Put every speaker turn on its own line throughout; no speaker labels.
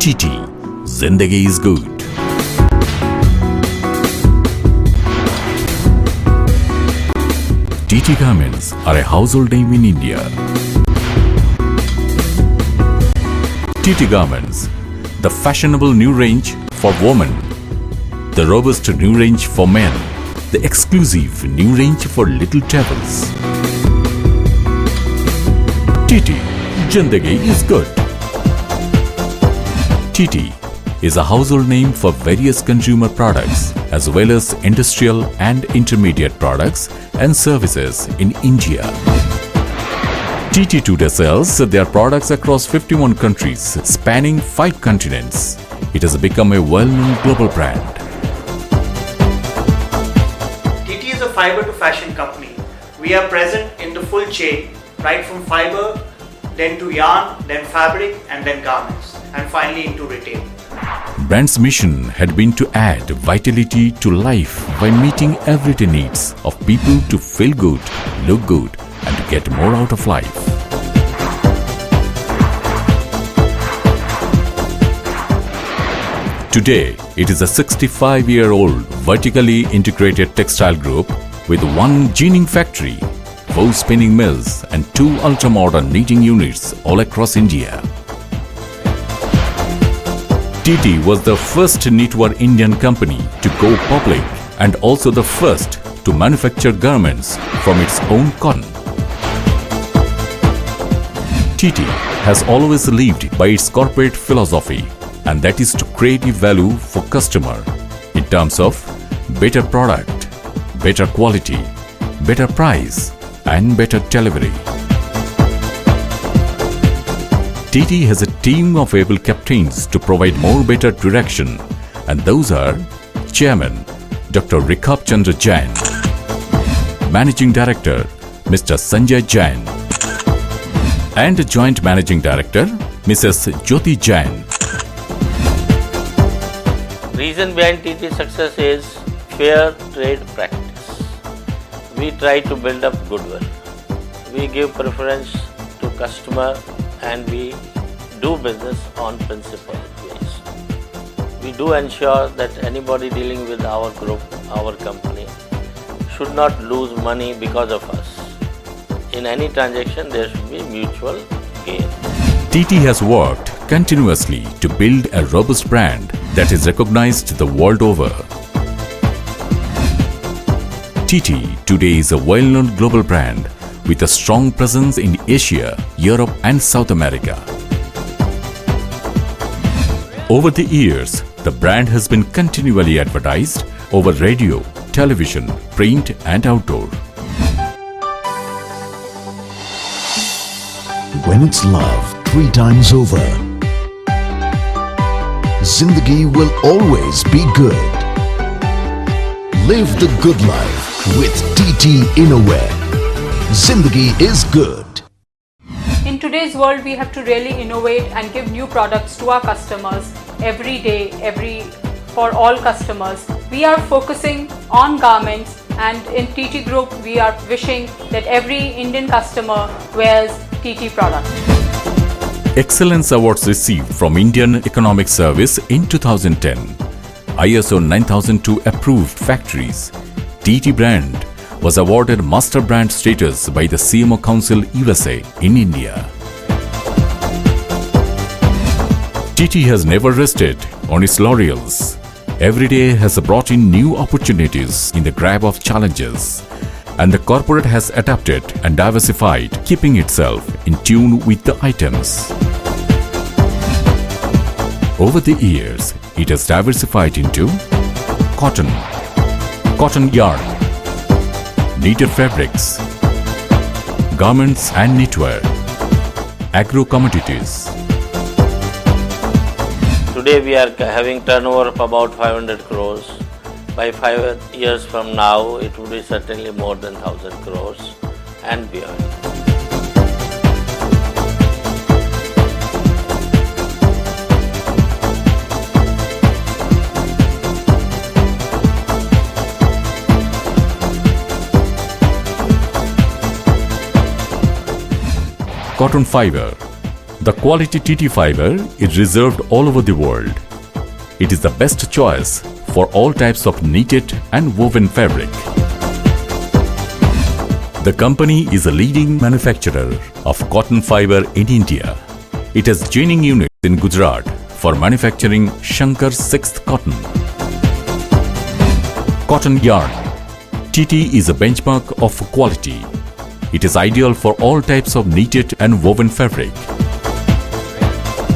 TT, Zindagi is good. TT Garments are a household name in India. TT Garments, the fashionable new range for women, the robust new range for men, the exclusive new range for little travels. TT, Zindagi is good. TT is a household name for various consumer products as well as industrial and intermediate products and services in India. TT today sells their products across 51 countries spanning 5 continents. It has become a well-known global brand.
TT is a fiber to fashion company. We are present in the full chain, right from fiber, then to yarn, then fabric, and then garments, and finally into retail.
Brand's mission had been to add vitality to life by meeting everyday needs of people to feel good, look good, and to get more out of life. Today, it is a 65-year-old vertically integrated textile group with 1 ginning factory, 4 spinning mills, and 2 ultra-modern knitting units all across India. TT was the first knitwear Indian company to go public and also the first to manufacture garments from its own cotton. TT has always lived by its corporate philosophy, and that is to create value for customer in terms of better product, better quality, better price, and better delivery. TT has a team of able captains to provide more better direction, and those are Chairman Dr. Rikhab Chandra Jain, Managing Director Mr. Sanjay Jain, and Joint Managing Director Mrs. Jyoti Jain.
Reason behind TT success is fair trade practice. We try to build up goodwill. We give preference to customer and we do business on principle basis. We do ensure that anybody dealing with our group, our company, should not lose money because of us. In any transaction, there should be mutual gain.
TT has worked continuously to build a robust brand that is recognized the world over. TT today is a well-known global brand with a strong presence in Asia, Europe, and South America. Over the years, the brand has been continually advertised over radio, television, print, and outdoor.
When it's love 3 times over, Zindagi will always be good. Live the good life with TT Innerwear. Zindagi is good.
In today's world, we have to really innovate and give new products to our customers every day, for all customers. We are focusing on garments, and in TT Group, we are wishing that every Indian customer wears TT product.
Excellence Awards received from Indian Economic Service in 2010. ISO 9002 approved factories. TT brand was awarded Master Brand status by the CMO Council USA in India. TT has never rested on its laurels. Every day has brought in new opportunities in the grab of challenges, and the corporate has adapted and diversified, keeping itself in tune with the items. Over the years, it has diversified into cotton, cotton yarn, knitted fabrics, garments and knitwear, agro commodities.
Today we are having turnover of about 500 crores. By 5 years from now, it will be certainly more than 1,000 crores and beyond.
Cotton fiber, The quality TT fiber is reserved all over the world. It is the best choice for all types of knitted and woven fabric. The company is a leading manufacturer of cotton fiber in India. It has joining units in Gujarat for manufacturing Shankar 6th cotton. Cotton yarn. TT is a benchmark of quality. It is ideal for all types of knitted and woven fabric.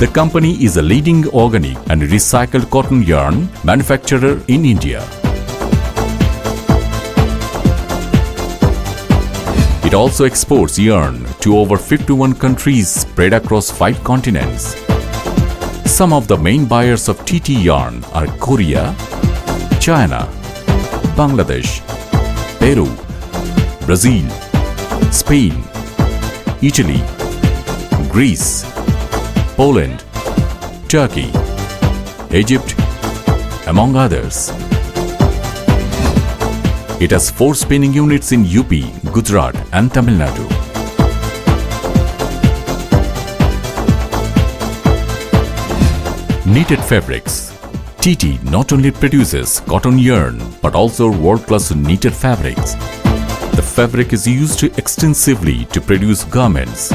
The company is a leading organic and recycled cotton yarn manufacturer in India. It also exports yarn to over 51 countries spread across 5 continents. Some of the main buyers of TT yarn are Korea, China, Bangladesh, Peru, Brazil, Spain, Italy, Greece, Poland, Turkey, Egypt, among others. It has 4 spinning units in UP, Gujarat and Tamil Nadu. Knitted fabrics. TT not only produces cotton yarn but also world-class knitted fabrics. The fabric is used extensively to produce garments.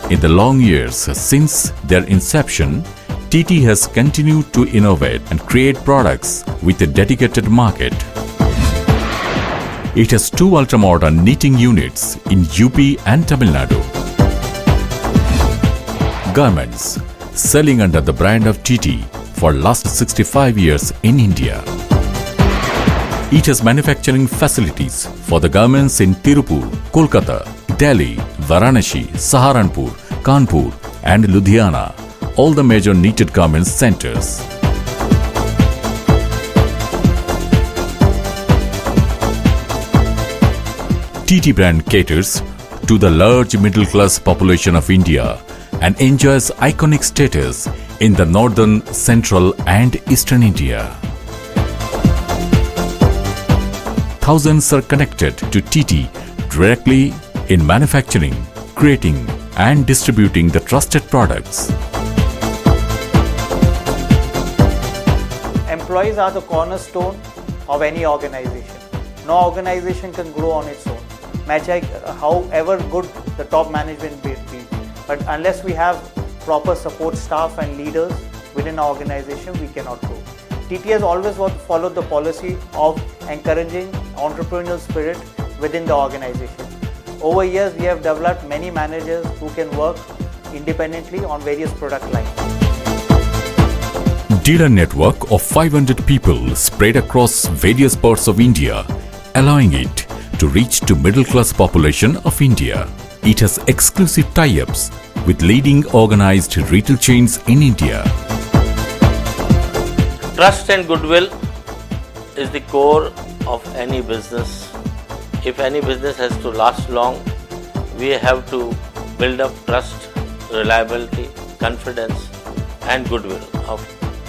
In the long years since their inception, TT has continued to innovate and create products with a dedicated market. It has 2 ultramodern knitting units in UP and Tamil Nadu. Garments selling under the brand of TT for last 65 years in India. It has manufacturing facilities for the garments in Tirupur, Kolkata, Delhi, Varanasi, Saharanpur, Kanpur and Ludhiana, all the major knitted garments centers. TT brand caters to the large middle class population of India and enjoys iconic status in the northern, central and eastern India. Thousands are connected to TT directly in manufacturing, creating and distributing the trusted products.
Employees are the cornerstone of any organization. No organization can grow on its own. However good the top management may be, but unless we have proper support staff and leaders within our organization, we cannot grow. TT has always followed the policy of encouraging entrepreneurial spirit within the organization. Over years, we have developed many managers who can work independently on various product lines.
Dealer network of 500 people spread across various parts of India, allowing it to reach to middle class population of India. It has exclusive tie-ups with leading organized retail chains in India.
Trust and goodwill is the core of any business. If any business has to last long, we have to build up trust, reliability, confidence and goodwill of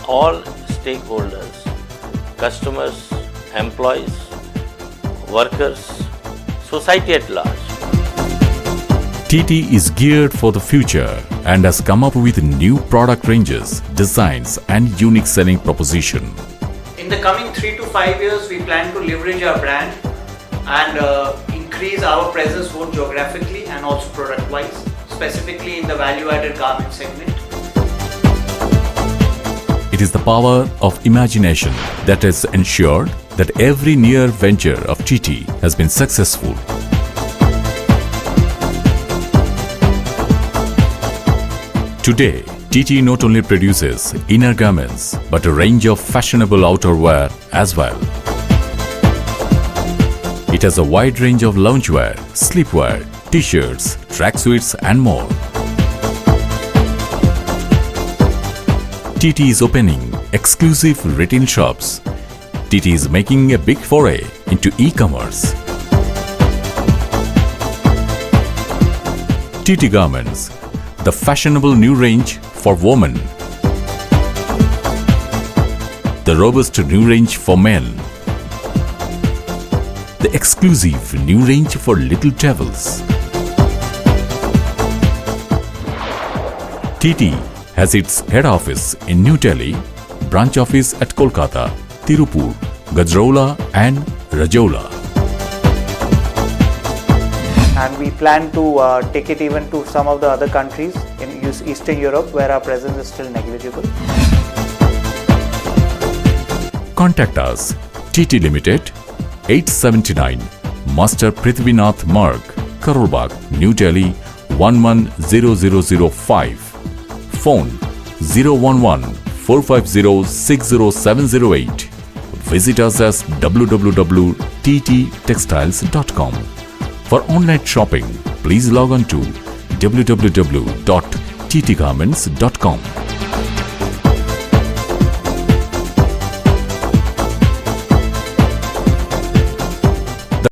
all stakeholders, customers, employees, workers, society at large.
TT is geared for the future and has come up with new product ranges, designs and unique selling proposition.
In the coming 3 to 5 years, we plan to leverage our brand and increase our presence both geographically and also product-wise, specifically in the value-added garment segment.
It is the power of imagination that has ensured that every near venture of TT has been successful. Today, TT not only produces inner garments but a range of fashionable outerwear as well. It has a wide range of loungewear, sleepwear, t-shirts, tracksuits and more. TT is opening exclusive retail shops. TT is making a big foray into e-commerce. TT Garments, the fashionable new range for women. The robust new range for men. The exclusive new range for little devils. TT has its head office in New Delhi, branch office at Kolkata, Tirupur, Gajraula and Rajoura.
And we plan to take it even to some of the other countries in Eastern Europe where our presence is still negligible.
Contact us. TT Limited, 879 Master Prithvinath Marg, Karol Bagh, New Delhi 110005. Phone 011 450 60708. Visit us as www.tttextiles.com. For online shopping, please log on to www.ttgarments.com.